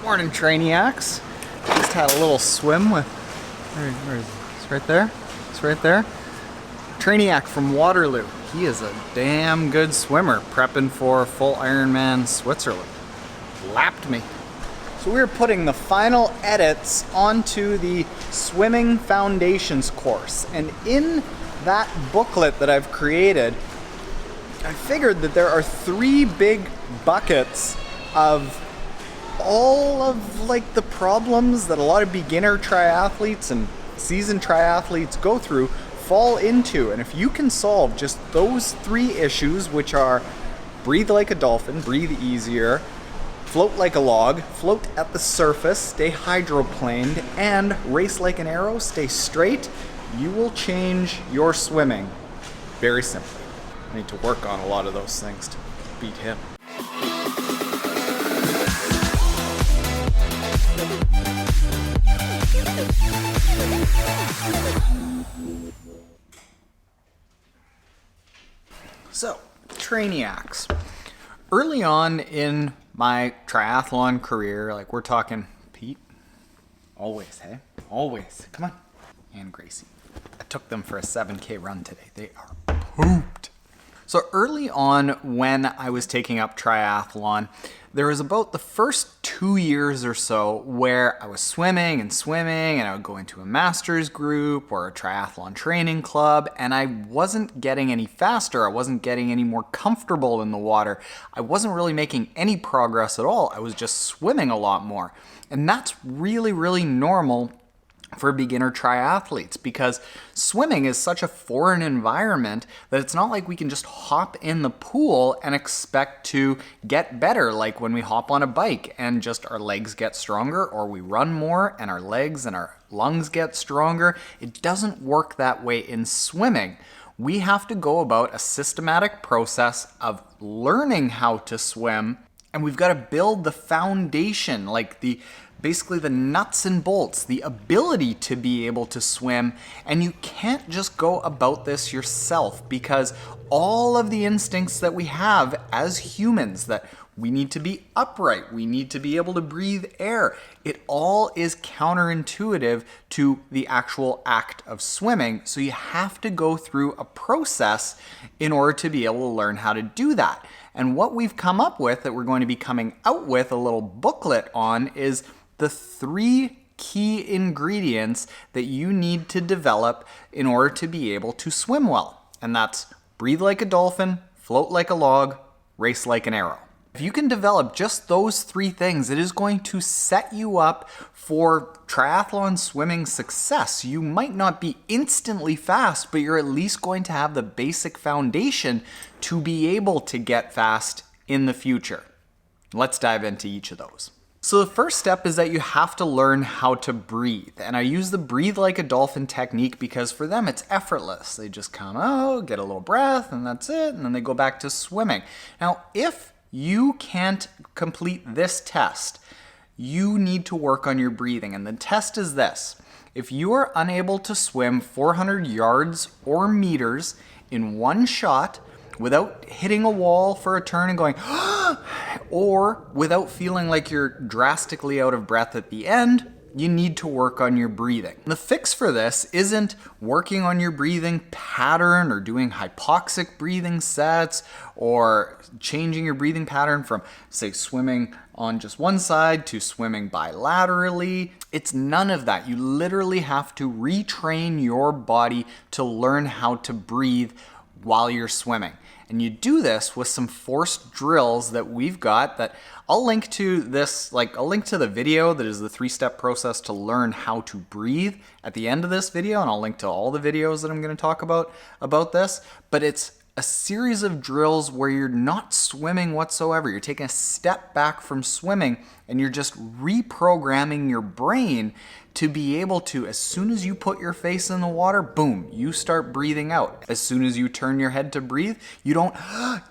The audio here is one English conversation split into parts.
Morning, Trainiacs. Just had a little swim with, where is it? It's right there. It's right there. Trainiac from Waterloo. He is a damn good swimmer, prepping for full Ironman Switzerland. Lapped me. So we're putting the final edits onto the Swimming Foundations course. And in that booklet that I've created, I figured that there are 3 big buckets of all of like the problems that a lot of beginner triathletes and seasoned triathletes go through fall into. And if you can solve just those 3 issues, which are breathe like a dolphin, breathe easier, float like a log, float at the surface, stay hydroplaned, and race like an arrow, stay straight, you will change your swimming very simply. I need to work on a lot of those things to beat him. So, Trainiacs. Early on in my triathlon career, like we're talking Pete, always, hey? Always. Come on. And Gracie. I took them for a 7K run today. They are pooped. So early on when I was taking up triathlon, there was about the first 2 years or so where I was swimming and I would go into a master's group or a triathlon training club, and I wasn't getting any faster. I wasn't getting any more comfortable in the water. I wasn't really making any progress at all. I was just swimming a lot more. And that's really, really normal for beginner triathletes, because swimming is such a foreign environment that it's not like we can just hop in the pool and expect to get better, like when we hop on a bike and just our legs get stronger, or we run more and our legs and our lungs get stronger. It doesn't work that way in swimming. We have to go about a systematic process of learning how to swim, and we've got to build the foundation, like basically the nuts and bolts, the ability to be able to swim. And you can't just go about this yourself, because all of the instincts that we have as humans, that we need to be upright, we need to be able to breathe air, it all is counterintuitive to the actual act of swimming. So you have to go through a process in order to be able to learn how to do that. And what we've come up with, that we're going to be coming out with a little booklet on, is the 3 key ingredients that you need to develop in order to be able to swim well. And that's breathe like a dolphin, float like a log, race like an arrow. If you can develop just those 3 things, it is going to set you up for triathlon swimming success. You might not be instantly fast, but you're at least going to have the basic foundation to be able to get fast in the future. Let's dive into each of those. So the first step is that you have to learn how to breathe. And I use the breathe like a dolphin technique because for them it's effortless. They just come out, get a little breath, and that's it, and then they go back to swimming. Now, if you can't complete this test, you need to work on your breathing. And the test is this: if you are unable to swim 400 yards or meters in one shot without hitting a wall for a turn and going, or without feeling like you're drastically out of breath at the end, you need to work on your breathing. The fix for this isn't working on your breathing pattern or doing hypoxic breathing sets or changing your breathing pattern from, say, swimming on just one side to swimming bilaterally. It's none of that. You literally have to retrain your body to learn how to breathe while you're swimming. And you do this with some forced drills that we've got, that I'll link to this, I'll link to the video that is the 3-step process to learn how to breathe at the end of this video, and I'll link to all the videos that I'm going to talk about this. But it's a series of drills where you're not swimming whatsoever. You're taking a step back from swimming and you're just reprogramming your brain to be able to, as soon as you put your face in the water, boom, you start breathing out. As soon as you turn your head to breathe, you don't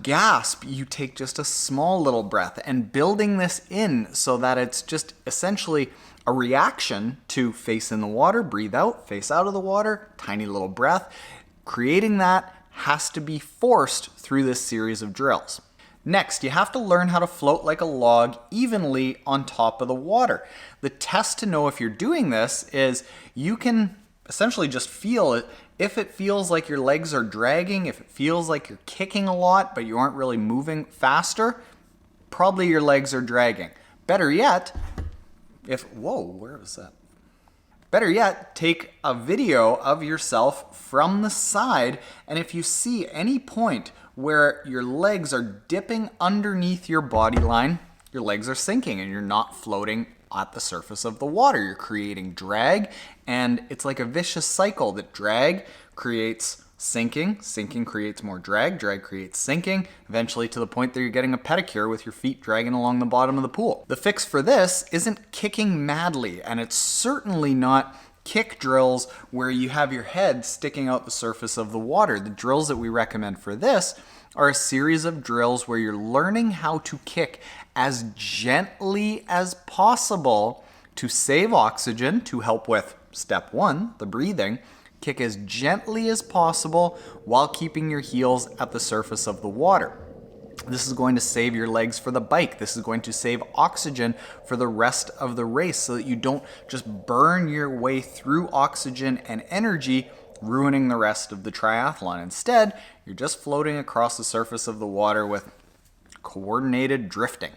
gasp, you take just a small little breath, and building this in so that it's just essentially a reaction to face in the water, breathe out, face out of the water, tiny little breath. Creating that has to be forced through this series of drills. Next, you have to learn how to float like a log evenly on top of the water. The test to know if you're doing this is you can essentially just feel it. If it feels like your legs are dragging, if it feels like you're kicking a lot, but you aren't really moving faster, probably your legs are dragging. Better yet, where was that? Better yet, take a video of yourself from the side, and if you see any point where your legs are dipping underneath your body line, your legs are sinking and you're not floating at the surface of the water. You're creating drag, and it's like a vicious cycle that drag creates sinking, sinking creates more drag, drag creates sinking, eventually to the point that you're getting a pedicure with your feet dragging along the bottom of the pool. The fix for this isn't kicking madly, and it's certainly not kick drills where you have your head sticking out the surface of the water. The drills that we recommend for this are a series of drills where you're learning how to kick as gently as possible to save oxygen, to help with step one, the breathing. Kick as gently as possible while keeping your heels at the surface of the water. This is going to save your legs for the bike. This is going to save oxygen for the rest of the race so that you don't just burn your way through oxygen and energy, ruining the rest of the triathlon. Instead, you're just floating across the surface of the water with coordinated drifting.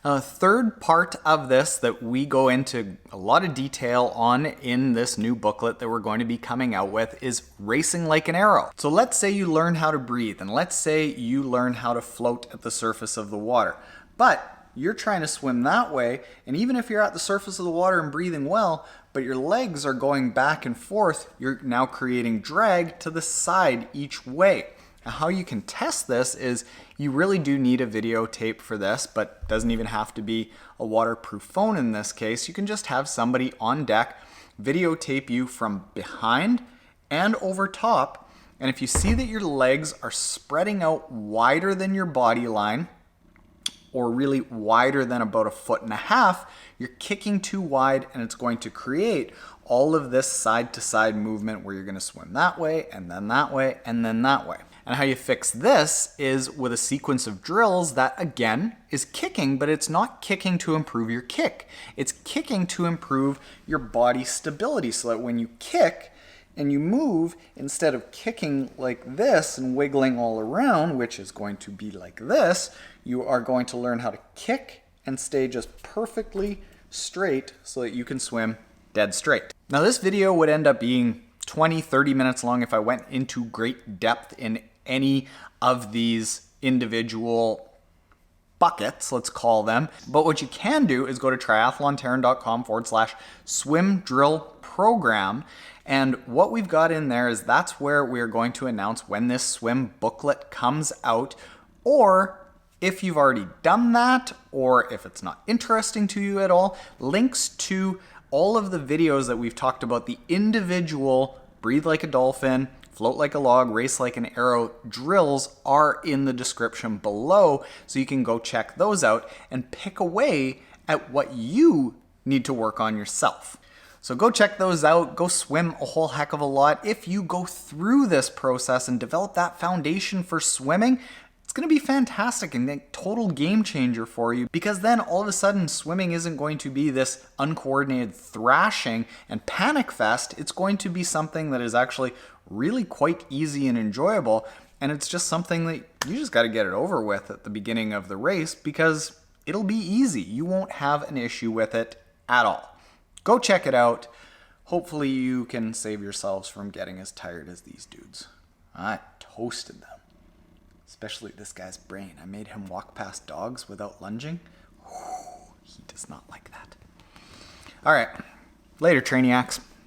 Now, the third part of this that we go into a lot of detail on in this new booklet that we're going to be coming out with is racing like an arrow. So let's say you learn how to breathe, and let's say you learn how to float at the surface of the water. But you're trying to swim that way, and even if you're at the surface of the water and breathing well, but your legs are going back and forth, you're now creating drag to the side each way. Now, how you can test this is you really do need a videotape for this, but it doesn't even have to be a waterproof phone in this case. You can just have somebody on deck videotape you from behind and over top. And if you see that your legs are spreading out wider than your body line, or really wider than about 1.5 feet, you're kicking too wide, and it's going to create all of this side-to-side movement where you're going to swim that way, and then that way, and then that way. And how you fix this is with a sequence of drills that, again, is kicking, but it's not kicking to improve your kick. It's kicking to improve your body stability so that when you kick and you move, instead of kicking like this and wiggling all around, which is going to be like this, you are going to learn how to kick and stay just perfectly straight so that you can swim dead straight. Now, this video would end up being 20-30 minutes long if I went into great depth in any of these individual buckets, let's call them. But what you can do is go to triathlontaren.com/swim drill program. And what we've got in there is that's where we're going to announce when this swim booklet comes out, or if you've already done that, or if it's not interesting to you at all, links to all of the videos that we've talked about, the individual breathe like a dolphin, float like a log, race like an arrow drills are in the description below, so you can go check those out and pick away at what you need to work on yourself. So go check those out, go swim a whole heck of a lot. If you go through this process and develop that foundation for swimming, it's going to be fantastic and a total game changer for you, because then all of a sudden swimming isn't going to be this uncoordinated thrashing and panic fest. It's going to be something that is actually really quite easy and enjoyable, and it's just something that you just got to get it over with at the beginning of the race, because it'll be easy. You won't have an issue with it at all. Go check it out. Hopefully you can save yourselves from getting as tired as these dudes. I toasted them. Especially this guy's brain. I made him walk past dogs without lunging. He does not like that. All right. Later, Trainiacs.